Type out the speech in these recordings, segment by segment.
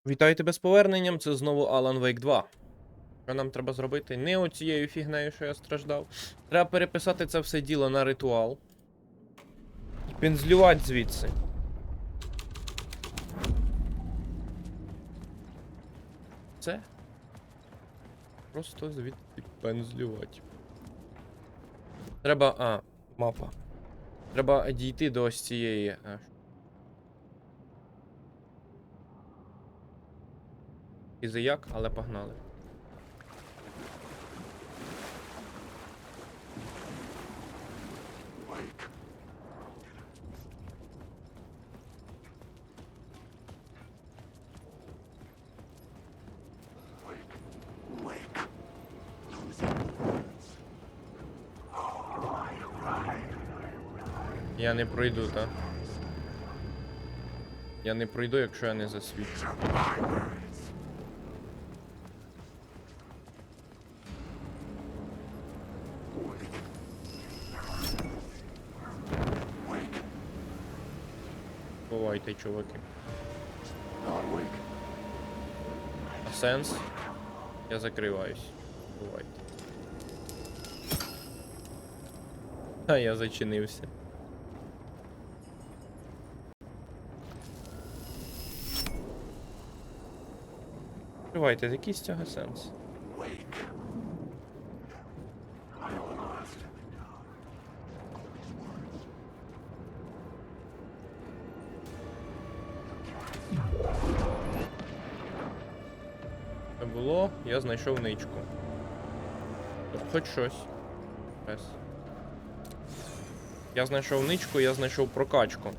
Вітаю тебе з поверненням, це знову Alan Wake 2. Що нам треба зробити? Не оцією фігнею, що я страждав. Треба переписати це все діло на ритуал. І пензлювати звідси. Це? Просто звідси пензлювати. Треба... мапа. Треба дійти до ось цієї... Як, але погнали. Я не пройду, так? Я не пройду, якщо я не засвічу. Бувайте, чуваки. А сенс? Я закриваюсь. Бувайте. А я зачинився. Бувайте, який з цього сенс? Це було, я знайшов ничку. Хоч щось. Без. Я знайшов ничку, я знайшов прокачку.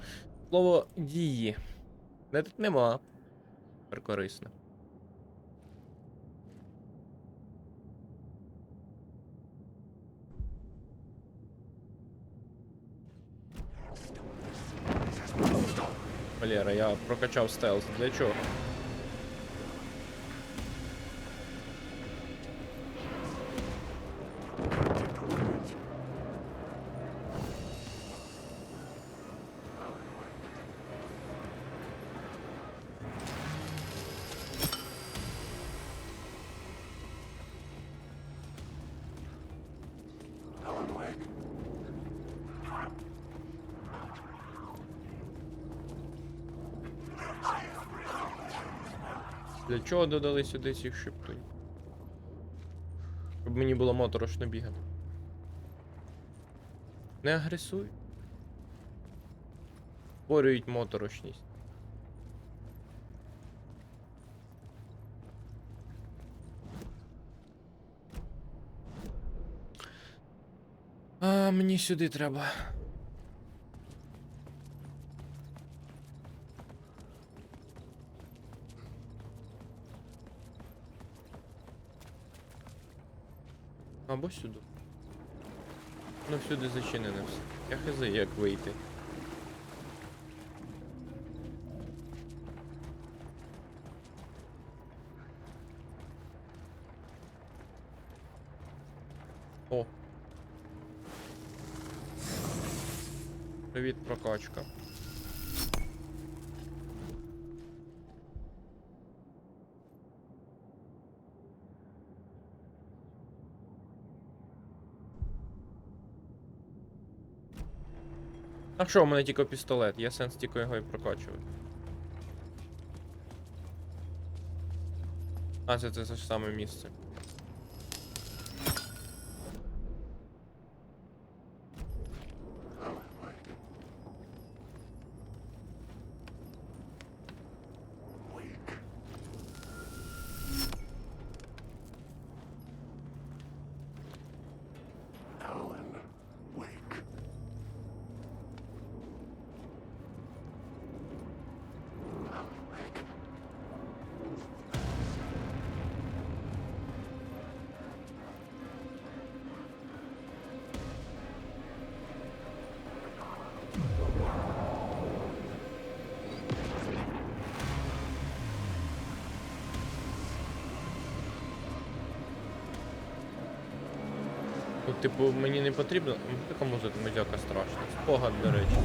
Слово дії. Не тут нема. Тепер корисно. Валера, я прокачав стелс. Для чого? Для чого додали сюди цих шиптунь? Щоб мені було моторошно бігати. Не агресуй. Створюють моторошність. А мені сюди треба. Або сюди. Ну всюди зачинене все. Я хз, як вийти. О. Привіт, прокачка. А що, у мене тільки пістолет, є сенс тільки його і прокачувати. А, це ж саме місце. Ну, типу, мені не потрібно. Така музика страшна. Спогад, до речі.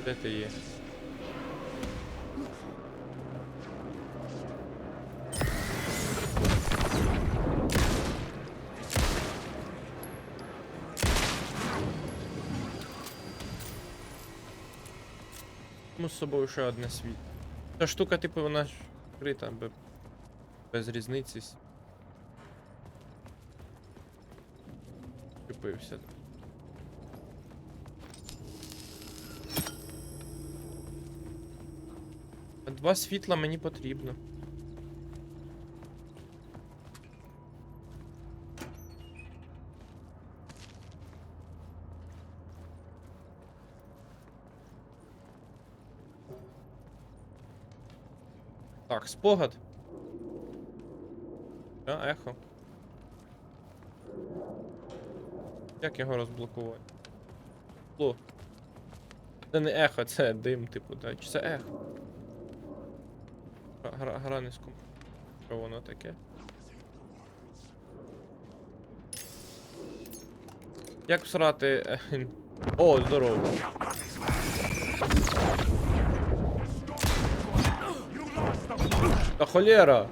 Де ти є? З собою ще одне світ. Ця штука, типу, вона ж вкрита, без різниці. Купився. Два світла мені потрібно. Так, спогад. А, ехо. Як його розблокувати? О. Це не ехо, це дим, типу, так? Чи це ехо? Гра не скум. Що воно таке? Як всрати? О, здорово. Та холєра!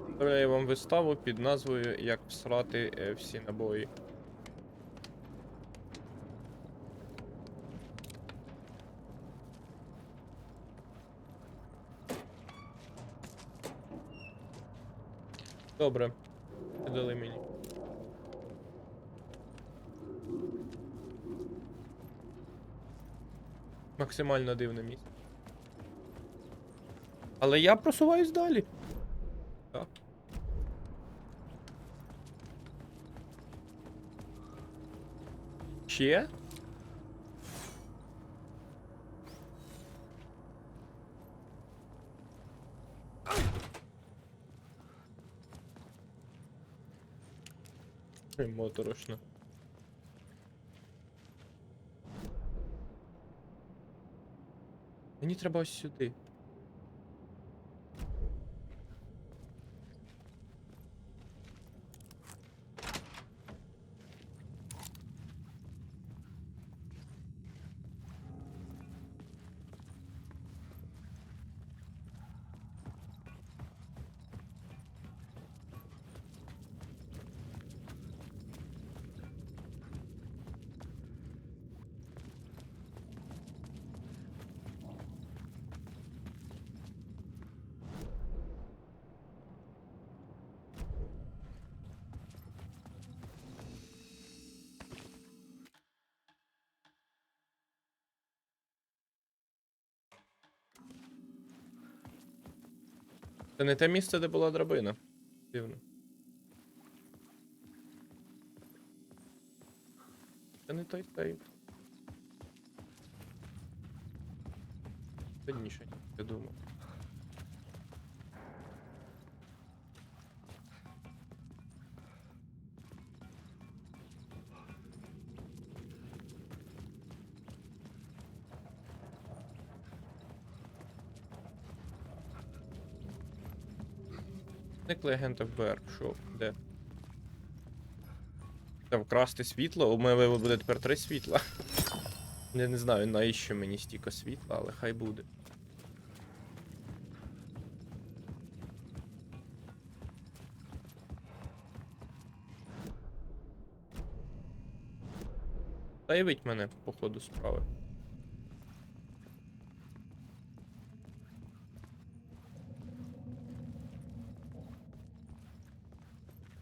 Представляю вам виставу під назвою «Як всрати всі набої». Добре, дали мені. Максимально дивне місце. Але я просуваюсь далі. Так. Ще? Моторошно. Мені треба ось сюди. Це не те місце, де була драбина. Дивно. Це не той сейф. Видніше, я думав. Зникли агент ФБР. Що? Де? Та вкрасти світло? У мене буде тепер 3 світла. Я не знаю, навіщо мені стільки світла, але хай буде. Заявіть мене по ходу справи.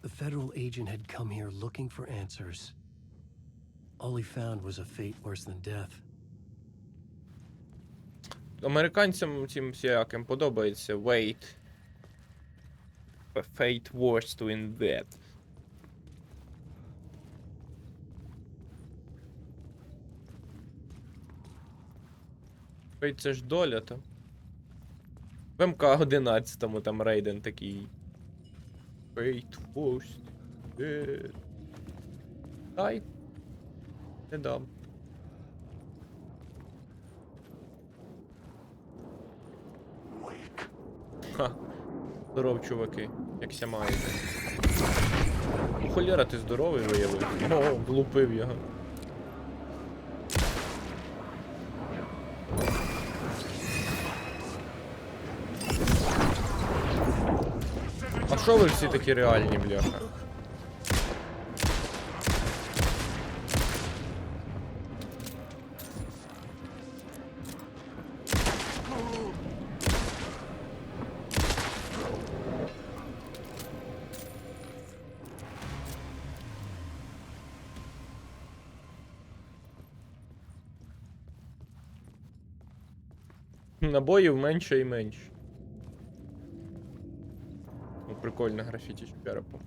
The federal agent had come here looking for answers. All he found was a fate worse than death. Американцям цим всяким подобається wait. Fate worse to in bed. Fate це ж доля там. В МК-11 там Рейден такий. Fate worse to in bed. Дай. Не дам. Ха. Здоров, чуваки. Якся маєте. Холєра, ти здоровий виявився. О, влупив його. А що ви всі такі реальні, бляха? Набоїв менше і менше. Ну, прикольно графіті з черепом.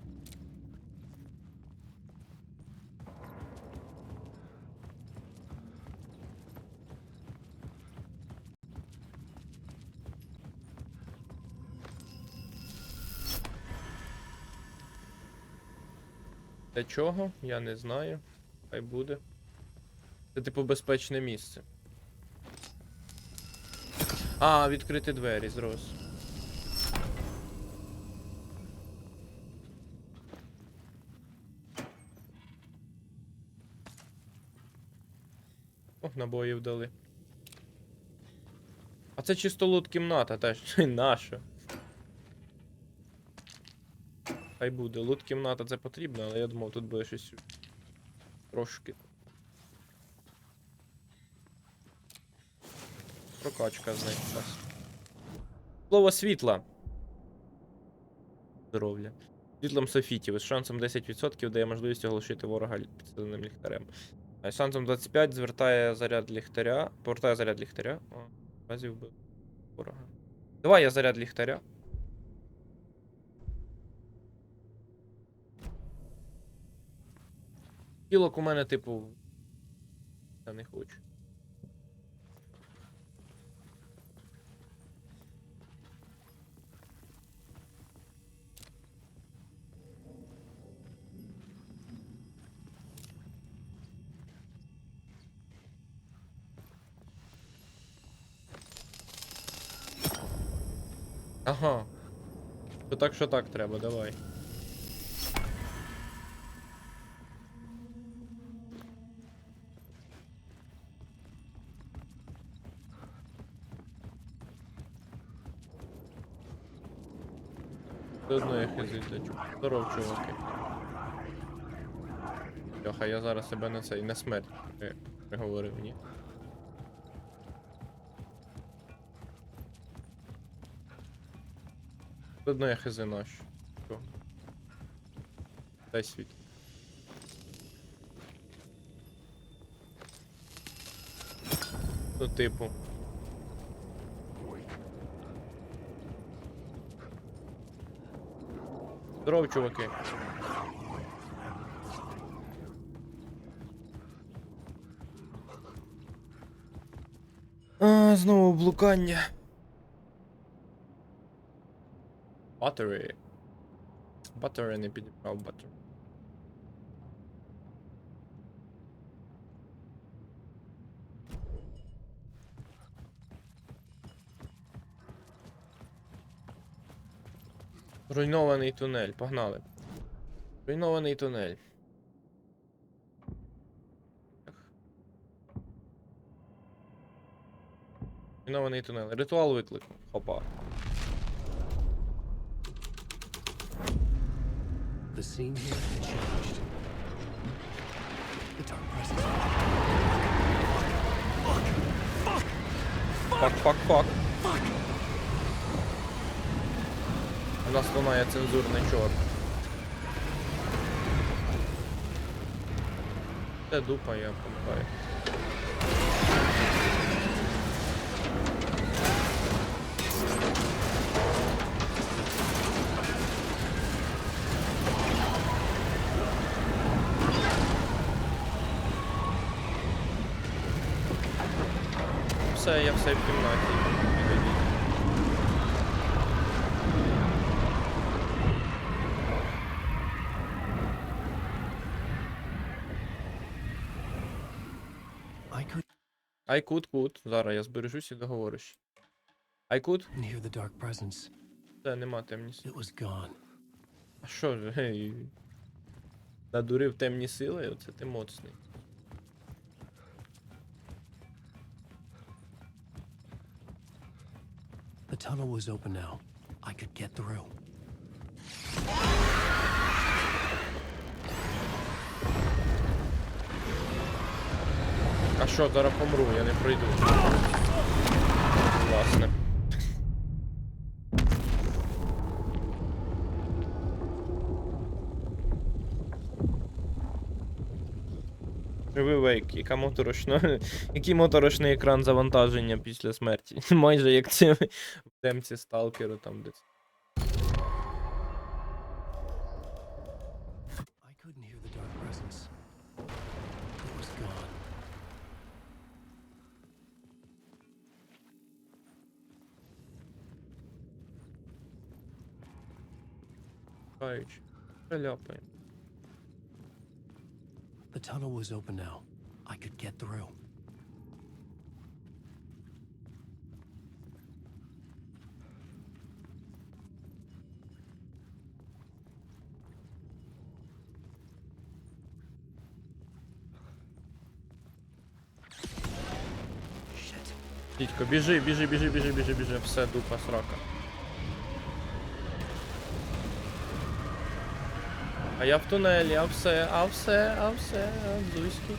Для чого? Я не знаю. Хай буде. Це типу безпечне місце. А, відкрити двері зрос. О, набоїв дали. А це чисто лут-кімната, теж наша. Хай буде. Лут-кімната це потрібно, але я думав, тут буде щось трошки. Прокачка знайшла. Слово світла. Здоров'я. Світлом софітів. Із шансом 10% дає можливість оголошити ворога підсиленим ліхтарем. А з шансом 25 звертає заряд ліхтаря. Повертає заряд ліхтаря. О, базі вбив ворога. Давай я заряд ліхтаря. Кілок у мене, типу. Я не хочу. Ага. Що так треба, давай. Все одно я хизить. Здоров, чуваки. Йоха, я зараз себе на цей, на смерть приговорив, ні. Все одно я хизи наш. Що? Дай світ. Ну, типу. Здоров, чуваки. А, знову блукання. Battery. Battery не підібрав, battery. Руйнований тунель, погнали. Руйнований тунель. Руйнований тунель. Ритуал виклику. Хопа. The scene here had changed. The dark presence. Фак. У нас лунає цензурний чорт. Це дупа, я пам'ятаю. я все в кімнаті. I Could. Зараз я збережусь і договорю. I could? couldn't hear the dark presence. Це нема темні сили. It was gone. А що ж, гей? Надурив темні сили, оце ти моцний. The tunnel was open now. I could get through. А що, зараз помру, я не пройду. Власне. Вивейк, який моторошний екран завантаження після смерті. Майже як це в демці сталкеру там десь. I couldn't hear the dark presence. It was gone. Каючи. Шаляпаємо. The tunnel was open now. I could get through. Shit. Дідько, біжи. Все, дупа, срака. А я в тунелі, а все, Зуськи.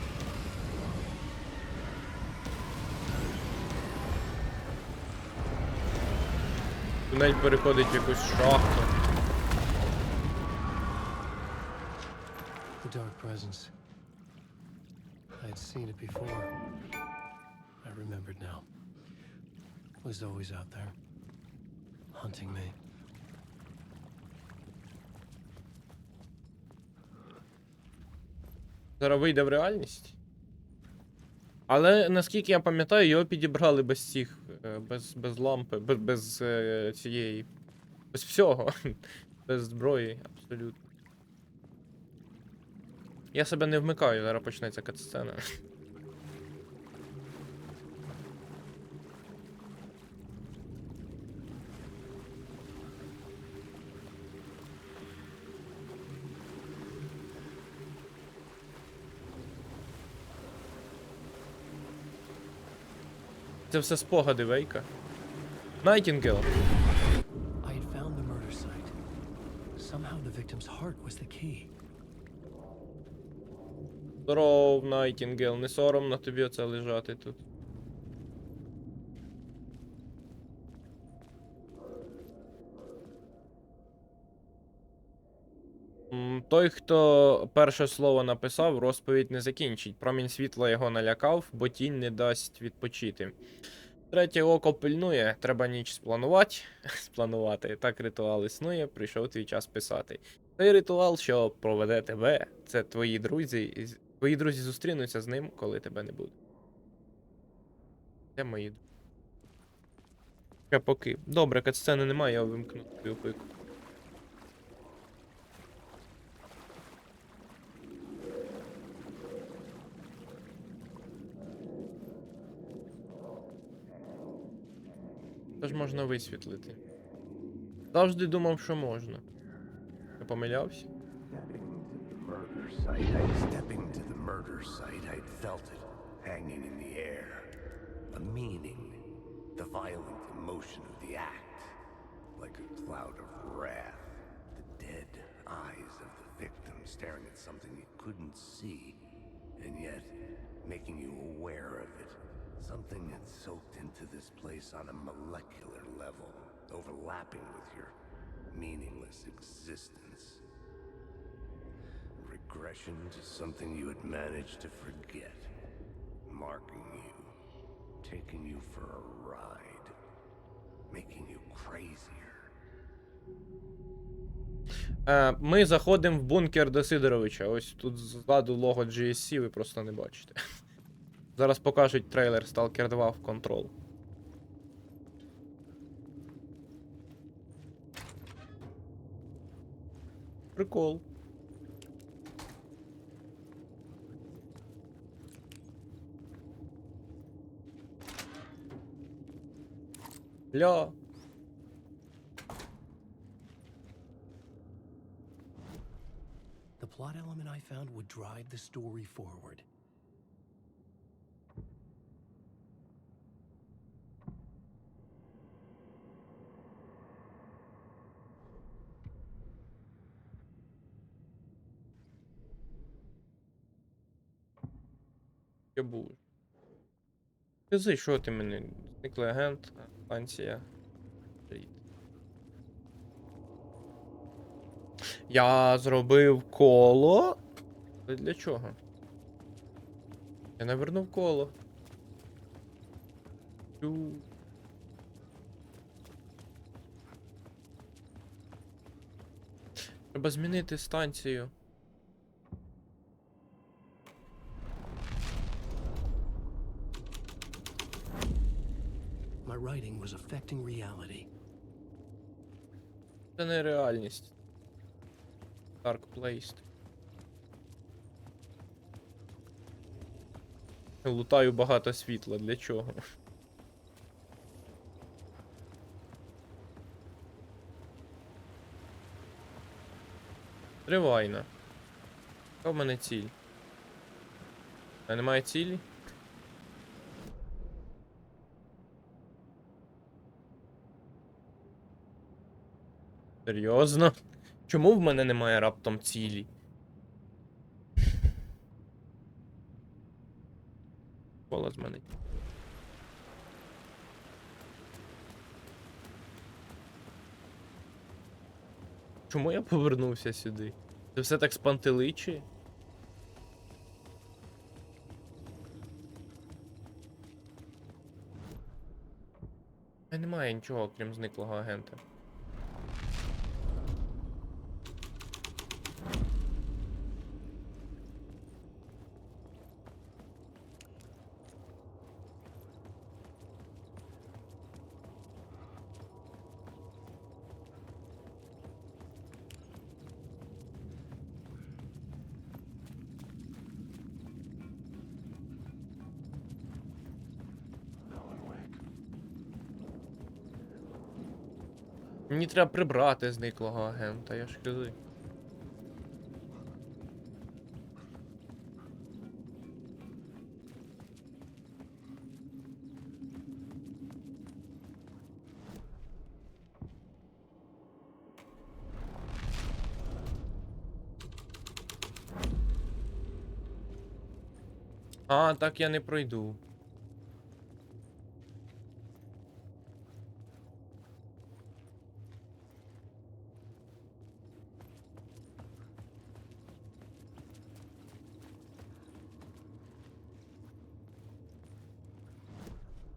Тунель переходить в якусь шахту. The dark presence. I had seen it before. I remembered now. It was always out there, hunting me. Зараз вийде в реальність. Але наскільки я пам'ятаю, його підібрали без цих, без лампи, без цієї, без всього, без зброї, абсолютно. Я себе не вмикаю, зараз почнеться катсцена. Це все спогади Вейка. Найтінгел. I had found the murder site. Somehow the victim's heart was the key. Здоров, Найтінгел, не соромно тобі оце лежати тут. Той, хто перше слово написав, розповідь не закінчить. Промінь світла його налякав, бо тінь не дасть відпочити. Третє око пильнує, треба ніч спланувати. Так ритуал існує, прийшов твій час писати. Цей ритуал, що проведе тебе, це твої друзі, і твої друзі зустрінуться з ним, коли тебе не буде. Де мої друзі? Поки. Добре, катсцени немає, я вимкну твою пику. Це ж можна висвітлити. Завжди думав, що можна. Я помилявся? Stepping to the murder site, I'd felt it hanging in the air. A meaning, the violent emotion of the act, like a cloud of wrath. The dead eyes of the victim staring at something you couldn't see, and yet making you aware of it. Something that soaked into this place on a molecular level, overlapping with your meaningless existence. Regression to something you had managed to forget, marking you, taking you for a ride, making you crazier. Ми заходимо в бункер до Сидоровича. Ось тут ззаду лого GSC, ви просто не бачите. Зараз покажуть трейлер Stalker 2 в Control. Прикол. Ля. The plot element I found would drive the story forward. Я був. Скажи, що ти мене? Зниклий агент, станція. Привіт. Я зробив коло. Але для чого? Я не вернув коло. Тю. Треба змінити станцію. My writing was affecting reality. Це не реальність. Dark Place. Лутаю багато світла. Для чого? Тривайно. Яка в мене ціль? А немає цілі? Серйозно? Чому в мене немає раптом цілі? Кола з мене. Чому я повернувся сюди? Це все так спантеличує? Немає нічого, крім зниклого агента. Мені треба прибрати зниклого агента, я ж кажу. А, так я не пройду.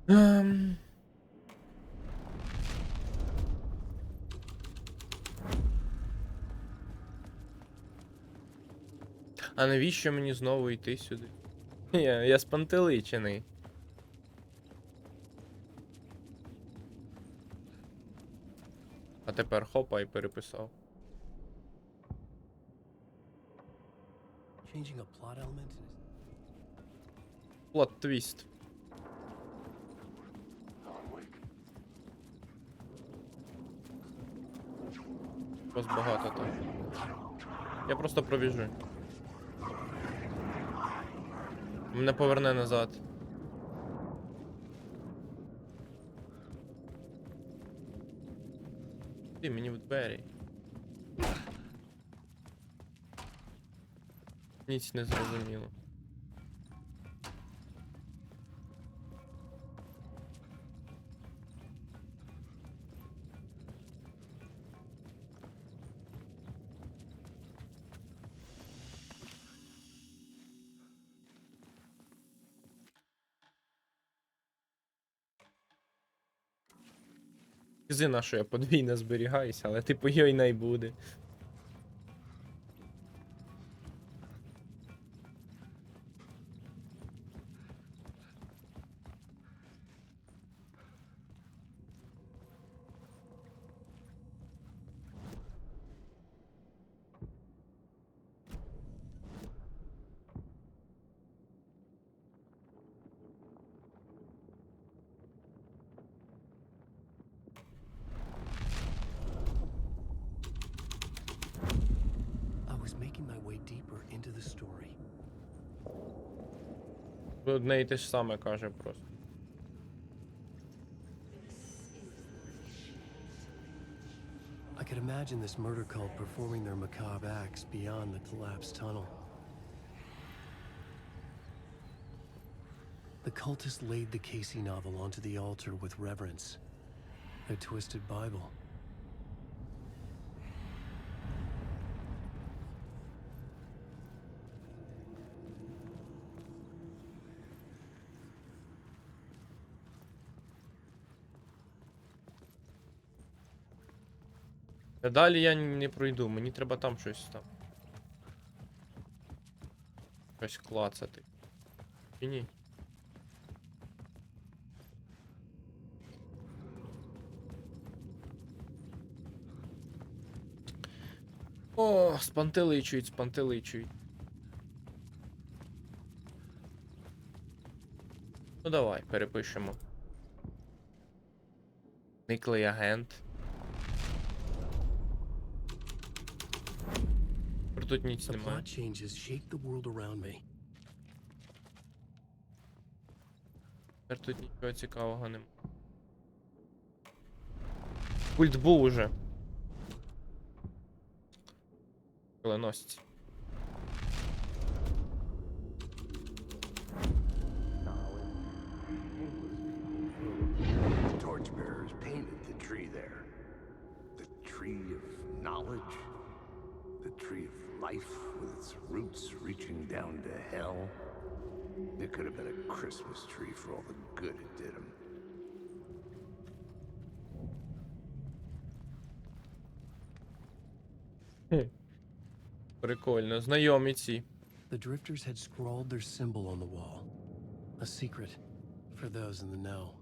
Ем... А навіщо мені знову йти сюди? Я спантеличений. А тепер хопа і переписав. Changing a plot element is Плот твіст. Вас багато там. Я просто пробіжу. Мене поверне назад. Ти мені в двері. Ніч не зрозуміло. Зина, що я подвійно зберігаюся, але типу йой не буде. making my way deeper into the story. Одне і те ж саме каже просто. I could imagine this murder cult performing their macabre acts beyond the collapsed tunnel. The cultists laid the Casey novel onto the altar with reverence. Their twisted Bible. Та далі я не пройду, мені треба там щось там. Щось клацати. Чи ні? О, спантеличують, спантеличують. Ну давай, перепишемо. Никлий агент. Тут ніч The немає. plot changes shake the world around me. Тепер тут нічого цікавого немає. Культ був уже. Коленосці. The torchbearers painted the tree there. The tree of knowledge. The tree of life with its roots reaching down to hell. It could have been a Christmas tree for all the good it did him. Прикольно. Знайомі ці. The drifters had scrawled their symbol on the wall. A secret for those in the know.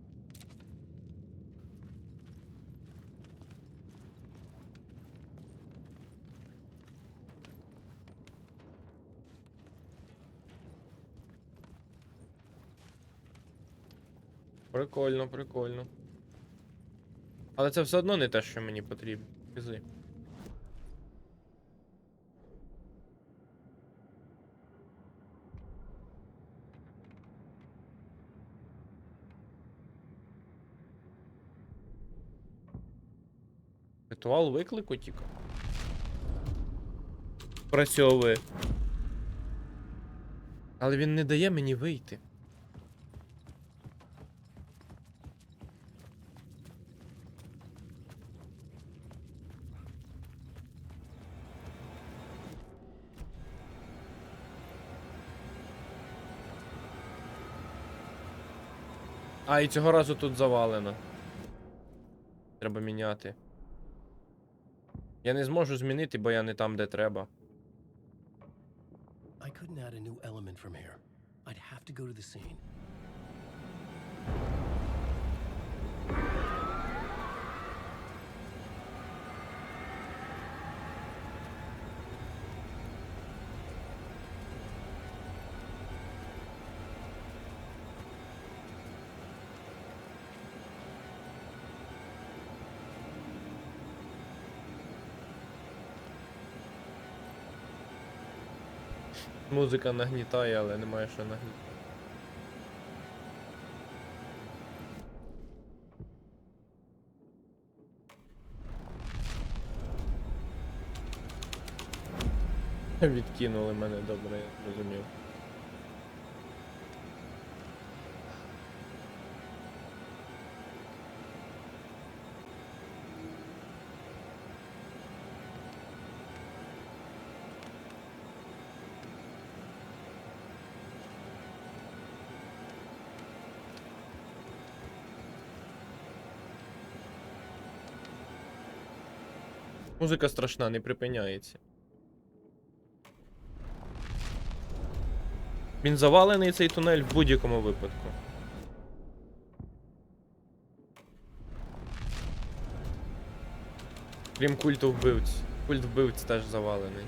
Прикольно, прикольно. Але це все одно не те, що мені потрібно. Вези. Ритуал виклику тільки. Працьовує. Але він не дає мені вийти. А, і цього разу тут завалено. Треба міняти. Я не зможу змінити, бо я не там, де треба. I couldn't add a new element from here. I'd have to go to the scene. Музика нагнітає, але немає що нагнітати. Відкинули мене, добре, я зрозумів. Музика страшна, не припиняється. Він завалений, цей тунель, в будь-якому випадку. Крім культу вбивць. Культ вбивць теж завалений.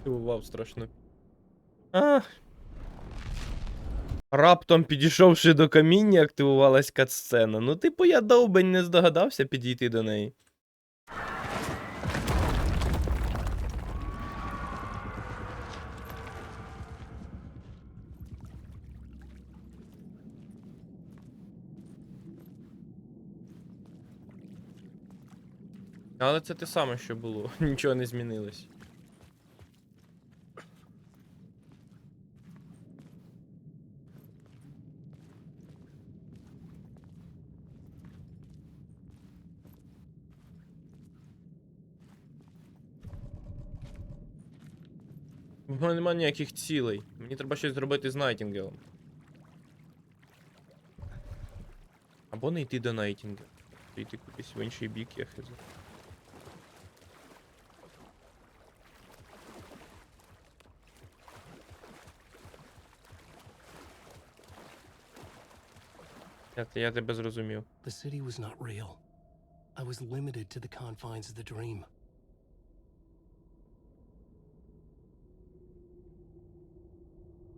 Вау, страшно. Раптом, підійшовши до каміння, активувалась катсцена. Ну, типу, я довбень не здогадався підійти до неї. Але це те саме, що було. Нічого не змінилось. У мене немає ніяких цілей. Мені треба щось зробити з Найтінгелом. Або не йти до Найтінгела. Йти кудись в інший бік, я хз. Я тебе зрозумів. The city was not real. I was limited to the confines of the dream.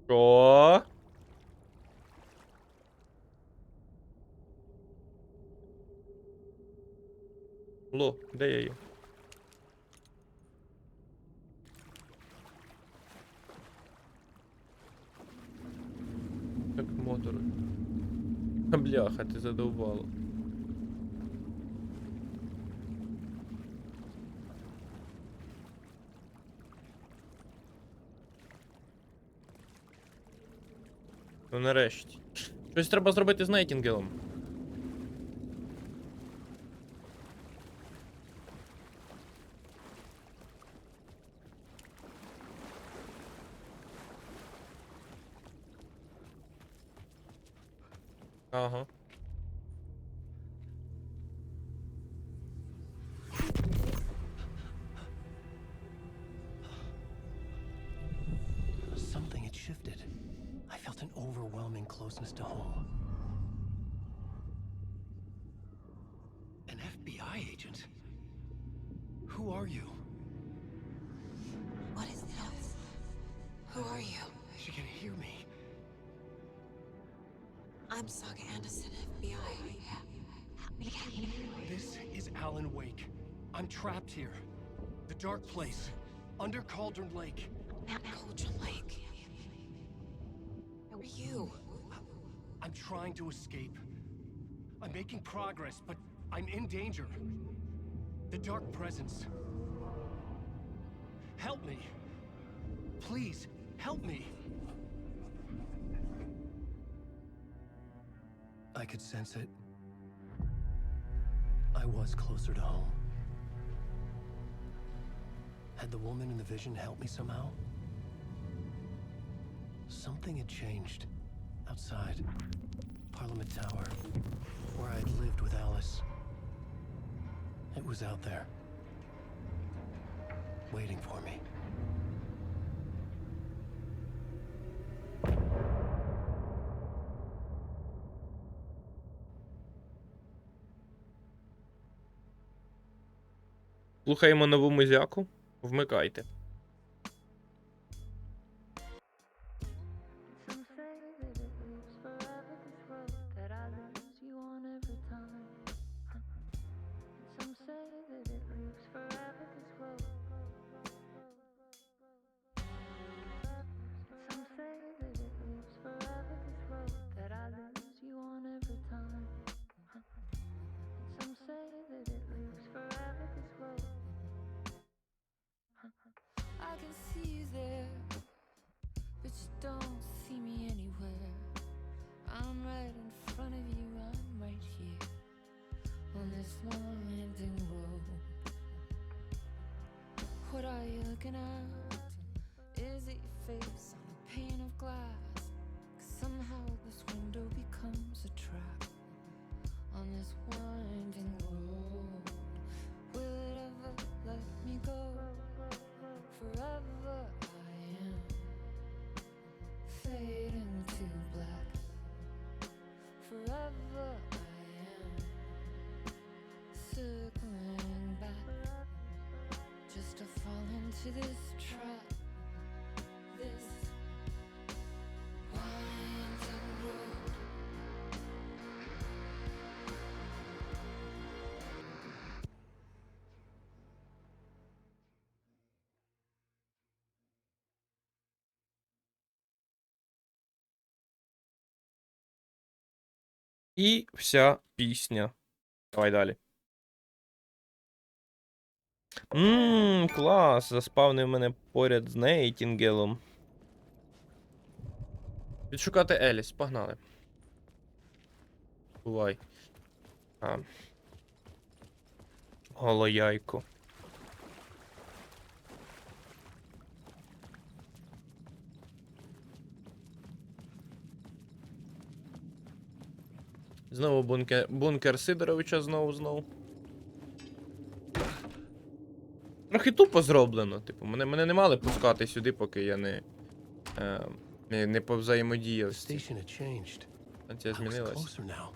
Що? Ло, де я є? Так мотори. Бляха, ти задовбало. Ну нарешті. Щось треба зробити з Найтінгелом. Ага. Something had shifted. I felt an overwhelming closeness to home. An FBI agent? Who are you? What is this? Who are you? She can hear me. I'm Saga Anderson, FBI. This is Alan Wake. I'm trapped here. The dark place. Under Cauldron Lake. Cauldron Lake. Who are you? I'm trying to escape. I'm making progress, but I'm in danger. The dark presence. Help me. Please, help me. I could sense it. I was closer to home. Had the woman in the vision helped me somehow? Something had changed outside Parliament Tower, where I'd lived with Alice. It was out there, waiting for me. Слухаємо нову музяку. Вмикайте. Some say that it lives forever, this road that I lose you on every time. Some say that it lives forever, this road. Some say that it lives forever, this road that I lose you on every time. Some say that it lives forever, this road. I can see you there, but you don't see me anywhere. I'm right in front of you, I'm right here on this winding road. What are you looking at? Is it your face on a pane of glass? 'Cause somehow this window becomes a trap on this winding road. Will it ever let me go? Forever I am fading to black. Forever I am circling back, just to fall into this trap. This winding І вся пісня. Давай далі. Клас! Заспавнив мене поряд з Нейтінгелом. Відшукати Еліс, погнали. Бувай. Голояйко. Знову бункер Сидоровича знову. Трохи тупо зроблено. Типу, мене не мали пускати сюди, поки я не повзаємодіяв. Station had changed. Станція I was змінилась. closer now.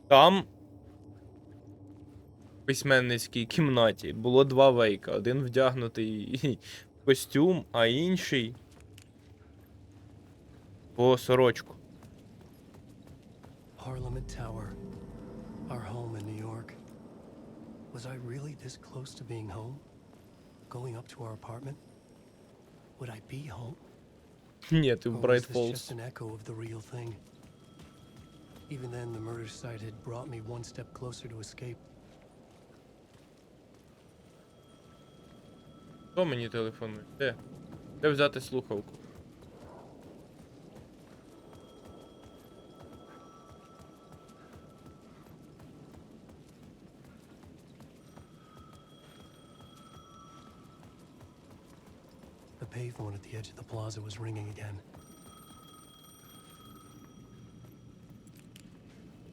Там в письменницькій кімнаті було 2 вейка. Один вдягнутий в костюм, а інший по сорочку. Parliament Tower, our home in New York. Was I really this close to being home? Going up to our apartment? Would I be home? Ні, ти в Or was Брайт this Фоллс. just an echo of the real thing? Even then, the murder site had brought me one step closer to escape. Хто мені телефонує? Де? Де взяти слухавку? The payphone at the edge of the plaza was ringing again.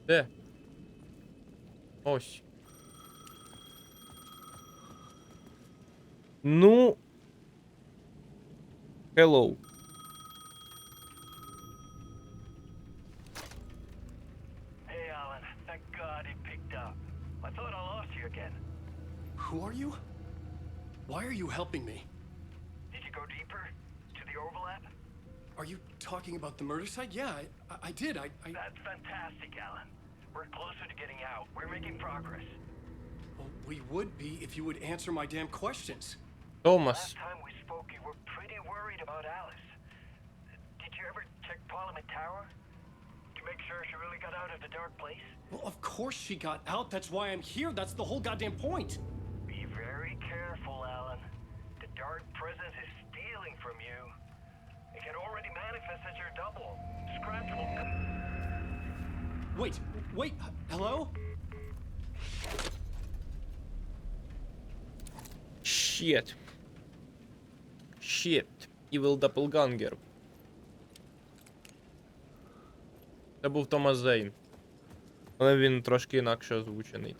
Де? Ось. Ну. Hello. Hey, Alan. Thank God it picked up. I thought I lost you again. Who are you? Why are you helping me? Did you go deeper? To the overlap? Are you talking about the murder site? Yeah, I did. I... That's fantastic, Alan. We're closer to getting out. We're making progress. Well, we would be if you would answer my damn questions. Томас. Last time we spoke, you were pretty worried about Alice. Did you ever check Parliament Tower? To make sure she really got out of the dark place? Well, of course she got out. That's why I'm here. That's the whole goddamn point. Be very careful, Alan. The dark presence is stealing from you. It can already manifest as your double. Scratch will come. Wait, hello? Shit. Evil Doppelganger. Це був Томас Зейн. Але він трошки інакше озвучений.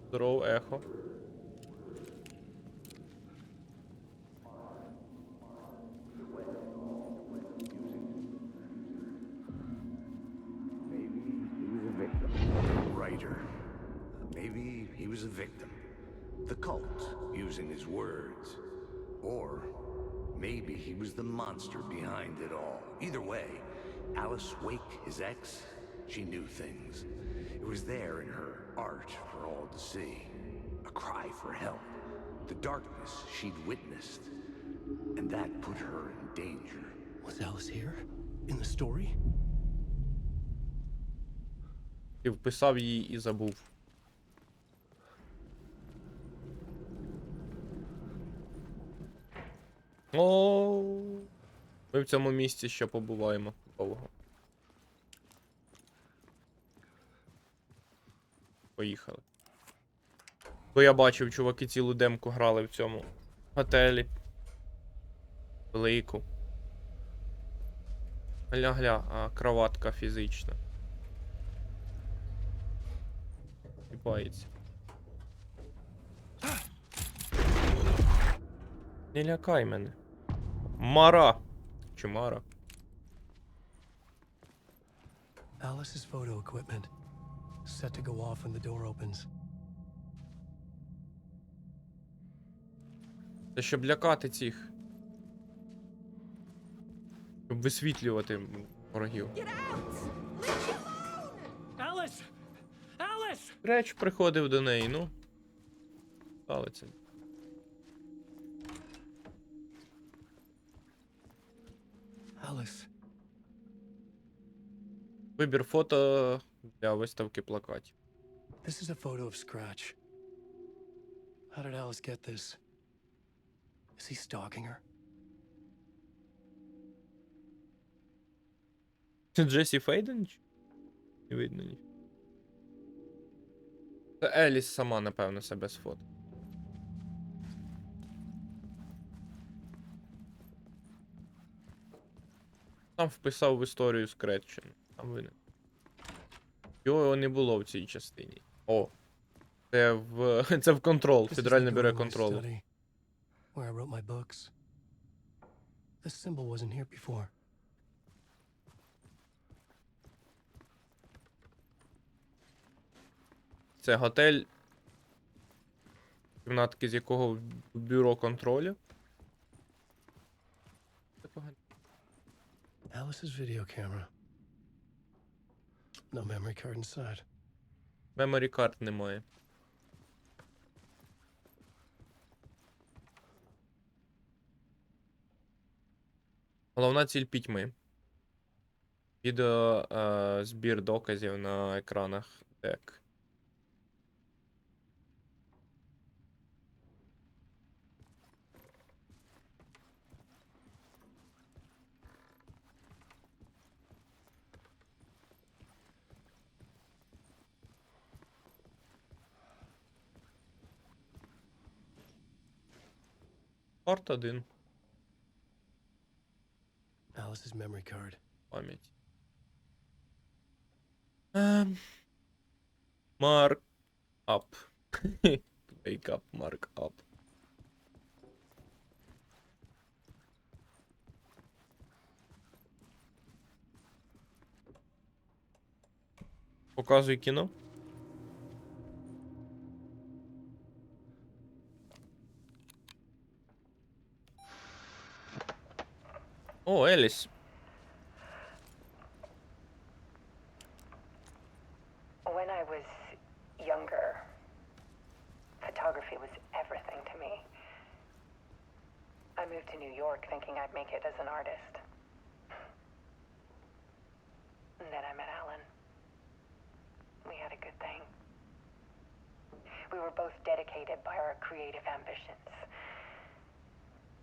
Здорово, ехо. Writer. Maybe he was a victim. The cult, using his words. Or maybe he was the monster behind it all. Either way, Alice Wake, his ex, she knew things. It was there in her art for all to see. A cry for help. The darkness she'd witnessed. And that put her in danger. Was Alice here? In the story? Ти вписав її і забув. О, ми в цьому місці ще побуваємо довго. Поїхали. Бо я бачив, чуваки цілу демку грали в цьому Готелі. Велику. Гля-гля, а кроватка фізична. Кипається. Не лякай мене. Мара. Чи Мара? Alice's photo equipment. Set to go off when the door opens. Це щоб лякати цих. Щоб висвітлювати ворогів. Alice! Alice! Реч приходив до неї, ну. Ставиться. Alice. Вибір фото для виставки плакатів. This is a photo of Scratch. How did Alice get this? Is he stalking her? Це Джесі Фейден? Не видно ні. Це Еліс сама, напевно, себе з фото. Там вписав в історію Скретчен. Там винен. Його не було в цій частині. О. Це в контрол. This is Федеральне the бюро door of my контролу. study, where I wrote my books. This symbol wasn't here before. Це готель, кімнатки з якого в бюро контролю. Це погано. Alice's video camera. No memory card inside. Memory card немає. Головна ціль пітьми. Відео збір доказів на екранах ДЕК. Порт 1. Alice's memory card. Пам'ять. Mark up. Wake up, mark up. Показуй кіно. О, Еліс. When I was younger, photography was everything to me. I moved to New York thinking I'd make it as an artist. And then I met Alan. We had a good thing. We were both dedicated by our creative ambitions.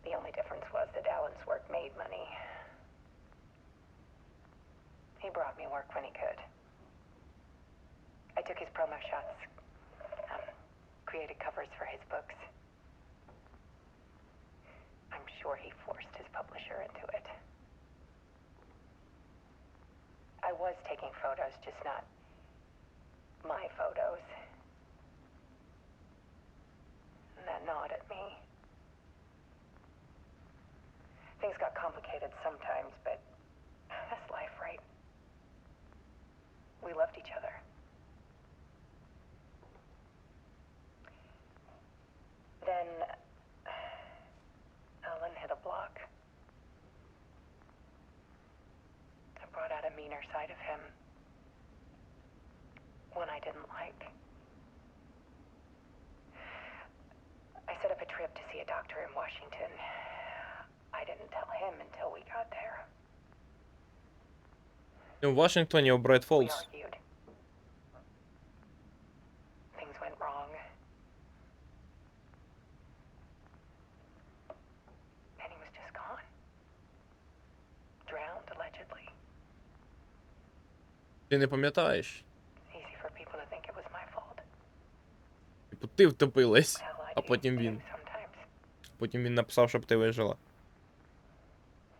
The only difference was that Alan's work made money. He brought me work when he could. I took his promo shots, created covers for his books. I'm sure he forced his publisher into it. I was taking photos, just not my photos. And that gnawed at me. Things got complicated sometimes, but that's life, right? We loved each other. Then Alan hit a block. I brought out a meaner side of him. One I didn't like. I set up a trip to see a doctor in Washington. I didn't tell him until we got there. В Вашингтоні, у Брайт We Фоллс. argued. Things went wrong. And he was just gone. Drowned, allegedly. Ти не пам'ятаєш? It's easy for people to think it was my fault. Типу, ти втопилась, Hell, I а do потім too він. sometimes. потім він написав, щоб ти вижила.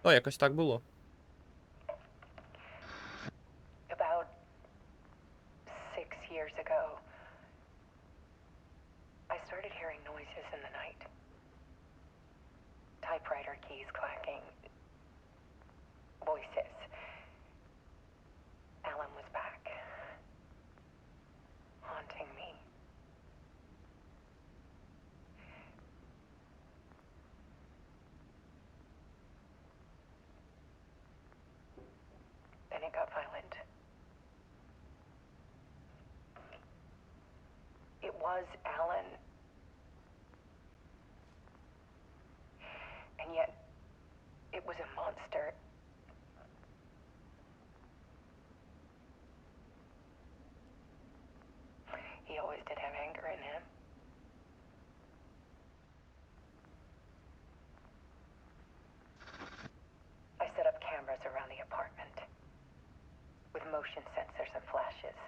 Ну, якось так було. About 6 years ago, I started hearing noises in the night. Typewriter keys clacking. Voices. Alan was back. Haunting me. Then it got violent. It was Alan. And yet, it was a monster. He always did have anger in him. I set up cameras around the apartment with motion sensors and flashes.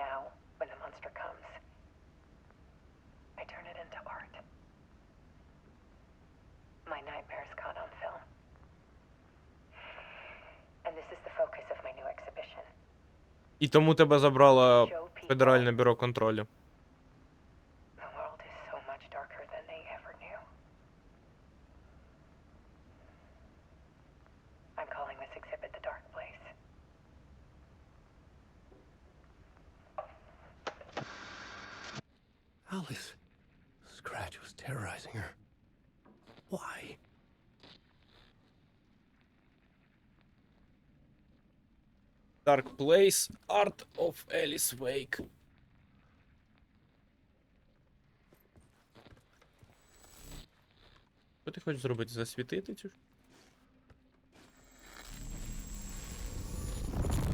Now, when the monster comes, I turn it into art. My nightmares caught on film. And this is the focus of my new exhibition. І тому тебе забрало Федеральне бюро контролю. The world is so much darker than they ever knew. I'm calling this exhibit The Dark Place. Alice. Scratch was terrorizing her. Why? Dark Place, Art of Alice Wake. Що ти хочеш зробити? Засвітити цю?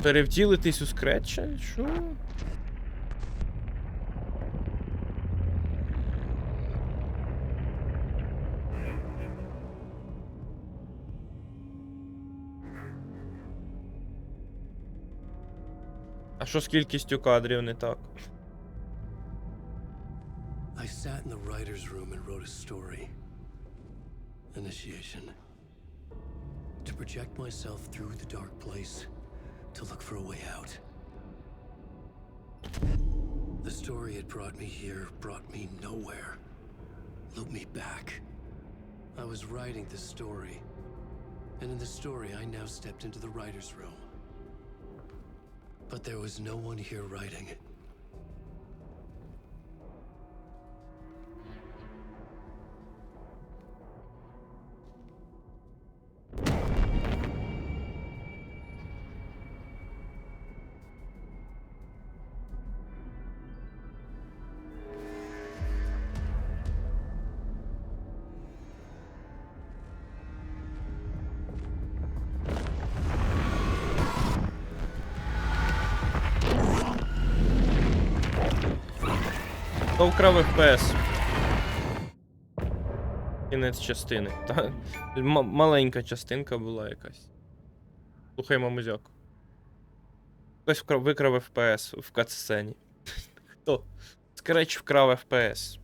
Перевтілитись у скретча? Що? А що з кількістю кадрів не так? I sat in the writer's room and wrote a story. Initiation. To project myself through the dark place, to look for a way out. The story had brought me here, brought me nowhere. Looped me back. I was writing the story. And in the story, I now stepped into the writer's room. But there was no one here writing. Хто вкрав FPS? Кінець частини. Та, маленька частинка була якась. Слухаємо музяку. Хтось викрав FPS в катсцені. Хто? Скреч вкрав FPS.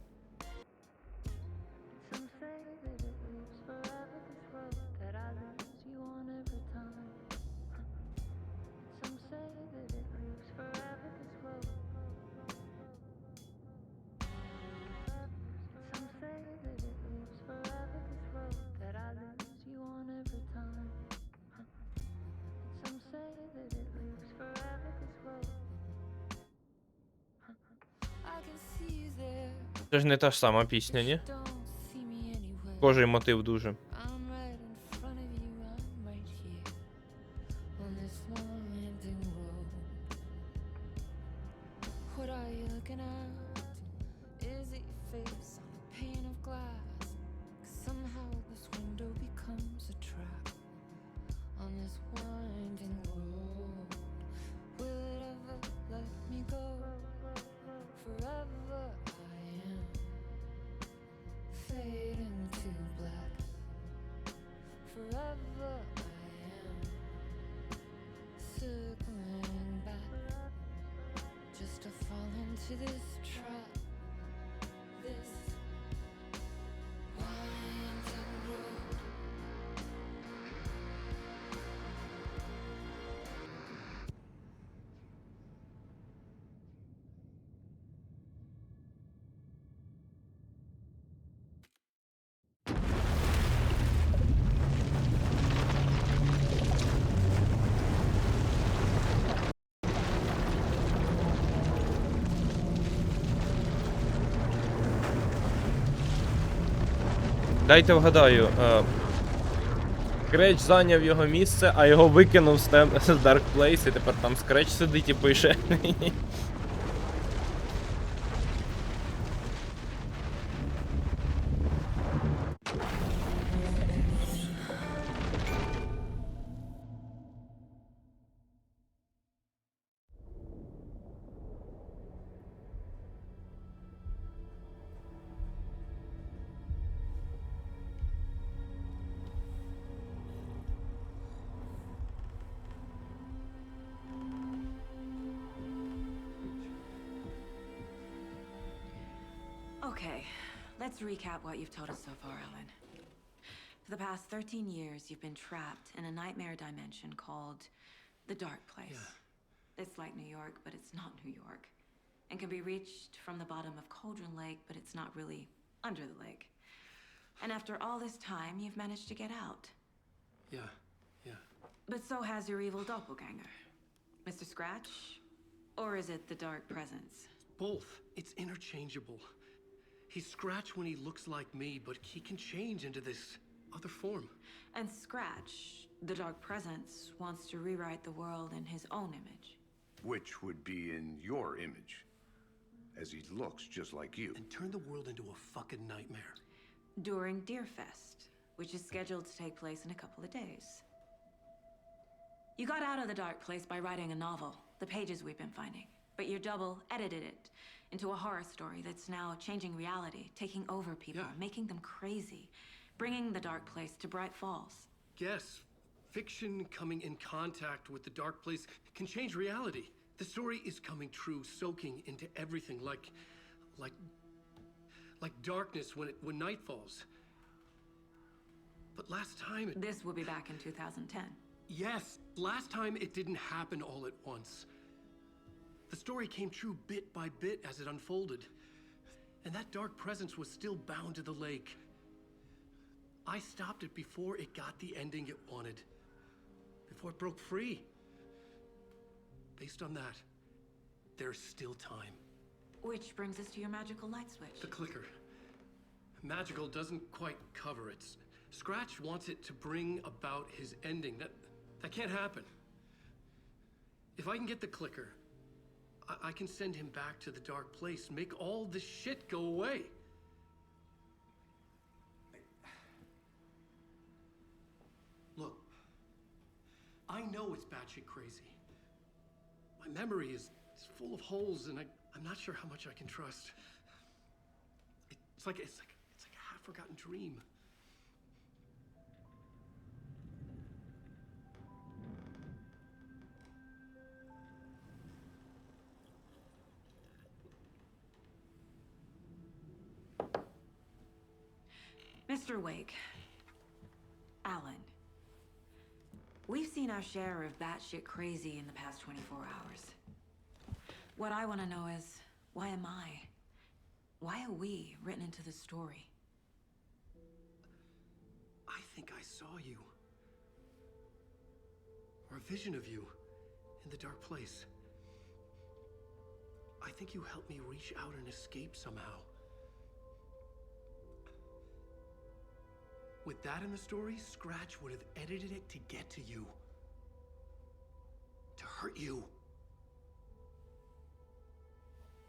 Some say that it lives forever, this road that I lose you on every time. Some say that it lives forever, this road. Some say that it lives forever, this road that I lose you on every time. Some say that it lives forever, this road. I can see you there. Це ж не та ж сама пісня, ні? Don't see me anywhere. Схожий мотив дуже. I'm right in front of you, I'm right here on this winding road. What are you looking at? Is it your face on a pane of glass? 'Cause somehow this window becomes a trap on this winding road. Will it ever let me go? Forever I am fading to black. Forever I am circling back, just to fall into this trap. This Дайте вгадаю. Скреч зайняв його місце, а його викинув з Dark Place, і тепер там Скреч сидить і пише. Okay, let's recap what you've told us so far, Alan. For the past 13 years, you've been trapped in a nightmare dimension called the Dark Place. Yeah. It's like New York, but it's not New York. And can be reached from the bottom of Cauldron Lake, but it's not really under the lake. And after all this time, you've managed to get out. Yeah. But so has your evil doppelganger. Mr. Scratch? Or is it the Dark Presence? Both. It's interchangeable. He's Scratch when he looks like me, but he can change into this other form. And Scratch, the Dark Presence, wants to rewrite the world in his own image. Which would be in your image, as he looks just like you. And turn the world into a fucking nightmare. During Deerfest, which is scheduled to take place in a couple of days. You got out of the Dark Place by writing a novel, the pages we've been finding. But your double edited it into a horror story that's now changing reality, taking over people, making them crazy, bringing the Dark Place to Bright Falls. Yes, fiction coming in contact with the Dark Place can change reality. The story is coming true, soaking into everything like darkness when night falls. But last time This will be back in 2010. Yes, last time it didn't happen all at once. The story came true bit by bit as it unfolded. And that dark presence was still bound to the lake. I stopped it before it got the ending it wanted. Before it broke free. Based on that, there's still time. Which brings us to your magical light switch. The clicker. Magical doesn't quite cover it. Scratch wants it to bring about his ending. That can't happen. If I can get the clicker, I can send him back to the Dark Place, make all this shit go away. Look, I know it's batshit crazy. My memory is full of holes, and I'm not sure how much I can trust. It's like a half-forgotten dream. Mr. Wake, Alan, we've seen our share of batshit crazy in the past 24 hours. What I want to know is, why am I? Why are we written into the story? I think I saw you. Or a vision of you in the Dark Place. I think you helped me reach out and escape somehow. With that in the story, Scratch would have edited it to get to you. To hurt you.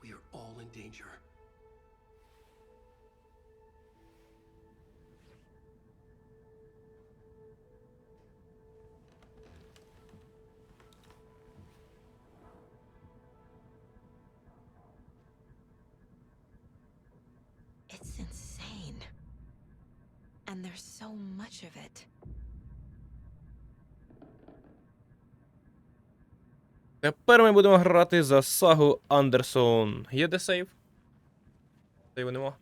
We are all in danger. It's insane. And there's so much of it. Тепер ми будемо грати за сагу Андерсон. Є де сейв? Сейву нема.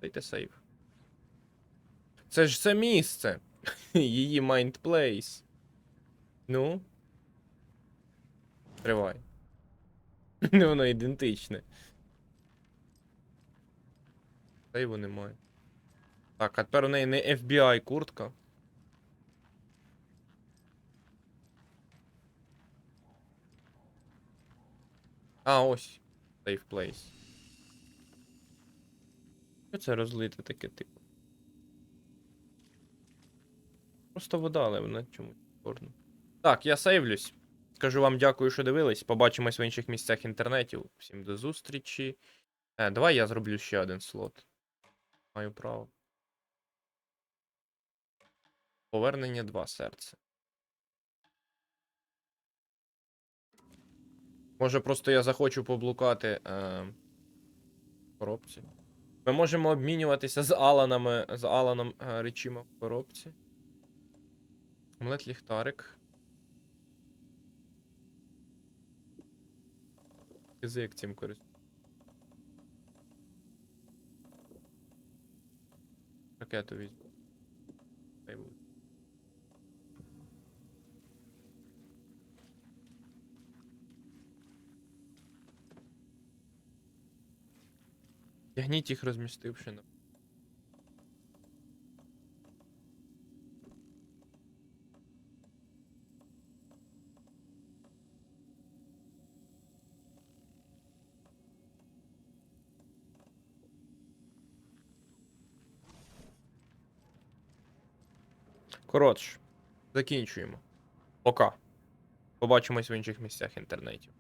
Дайте сейв. Це ж це місце. Її Mind Place. Ну. Тривай. Не воно ідентичне. Сейву немає. Так, а тепер у неї не FBI куртка. А, ось. Safe place. Що це розлите таке, типу? Просто вода, але вона чомусь чорна. Так, я сейвлюсь. Скажу вам дякую, що дивились. Побачимось в інших місцях інтернетів. Всім до зустрічі. Давай я зроблю ще один слот. Маю право. Повернення 2 серця. Може просто я захочу поблукати коробці. Ми можемо обмінюватися з Аланом речима в коробці. Омлет ліхтарик. Язик цим користується. Ракету візьму. Хай буде. Тягніть їх, розмістивши на. Коротше, закінчуємо. Пока. Побачимось в інших місцях інтернетів.